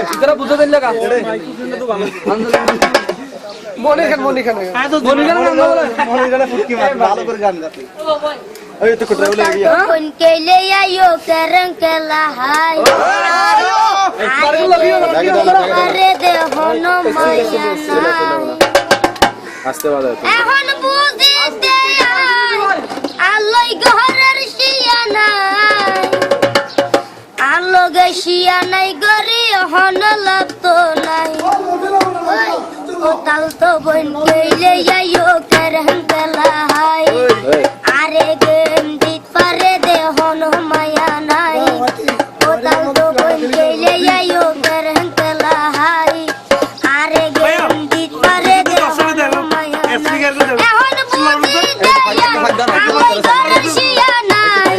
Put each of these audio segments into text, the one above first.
ইতারা বুঝা দেন লাগা মনিখান ফুটকি মার ভালো করে গান গাতে ওই তো কোটরা বলে গিয়া কোন কেলে আইও করং কেলা হাই আরে দেহন মায়া নাই আস্তে বাজা এখন বুঝিতে আলোই ঘরের শিয়া নাই আলো গে শিয়া নাই গরি হন লাগতো নাই ও তাল তো বন কেলে আইও করং কেলা হাই আরে গেম দিত পারে দেহন মায়া নাই ও তাল তো বন কেলে আইও করং কেলা হাই আরে গেম দিত পারে দেহন মায়া নাই এখন বুঝিতে আলোই ঘরের শিয়া নাই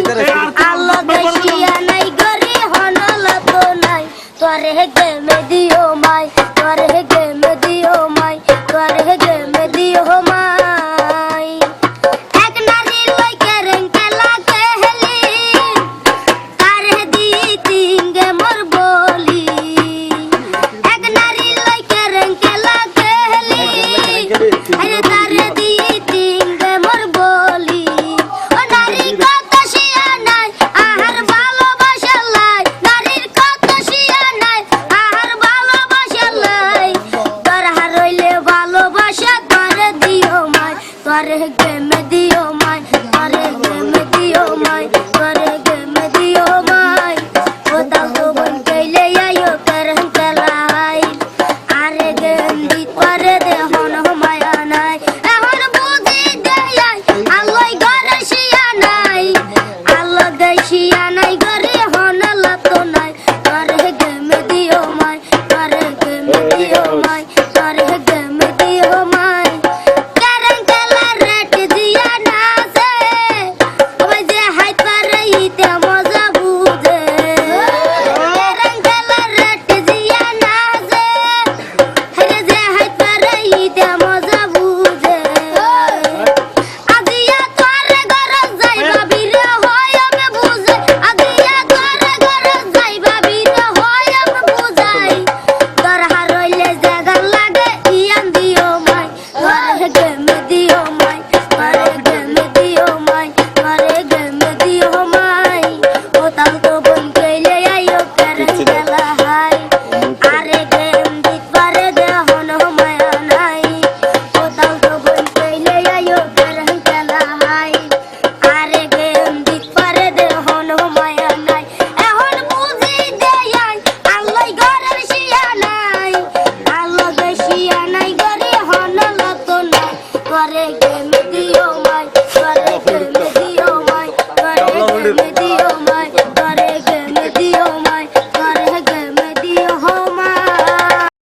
আলো গে শিয়া নাই গরি হন লাগতো নাই তোরে গেমে দিও মাই তোরে গেমে দিও মাই তোরে গেমে দিও মাই এক নারী লই কেরেন কেলা কেহলি তারে দি তিঙ্গে মোর বলি এক নারী লই কেরেন কেলা কেহলি আরে তারে দি তিঙ্গে মোর বলি ও নারী কত শিয়া নাই আহার ভালোবাসা লাই নারীর কত শিয়া নাই আহার ভালোবাসা লাই তোর হারইলে ভালোবাসা তোরে দিও মাই তোরে গেমে দিও মাই তোরে গেমে দিও মাই তোরে গেমে দিও মাই ও তাল তো বন কেলে আইও করং কেলাই আরে গেম দি তোরে দেহন মায়া নাই এখন বুঝি দেয়াই আলোই ঘরে শিয়া নাই আলো গে শিয়া নাই গরে হন লাগতো নাই তোরে গেমে দিও মাই তোরে গেমে দিও মাই তোরে গেমে দিও মাই করং কেলা রেট দিয়া নাচে ওই যে হাইত পারে ইতে মজা বুঝে করং কেলা রেট দিয়া নাচে হরে যে হাইত পারে ইতে মজা বুঝে আজিয়া তোরে গরজ যাইবা বীরে হয় আমি বুঝে আজিয়া তোরে গরজ যাইবা বীরে হয় আমি বুঝাই তোর হারইলে জায়গা লাগে ইয়ান দিও মাই তোরে গেমে দিও মাই তোরে গেমে দিও মাই তোরে গেমে দিও মাই ও তাল তো বন কেলে আইও করং কেলা হাই আরে গেম দিত পারে দেহন মায়া নাই ও তাল তো বন কেলে আইও করং কেলা হাই আরে গেম দিত পারে দেহন মায়া নাই এখন বুঝি দেয়াই আলোই ঘরের শিয়া নাই আলো গে শিয়া নাই গরি হন লাগতো নাই তোরে গেমে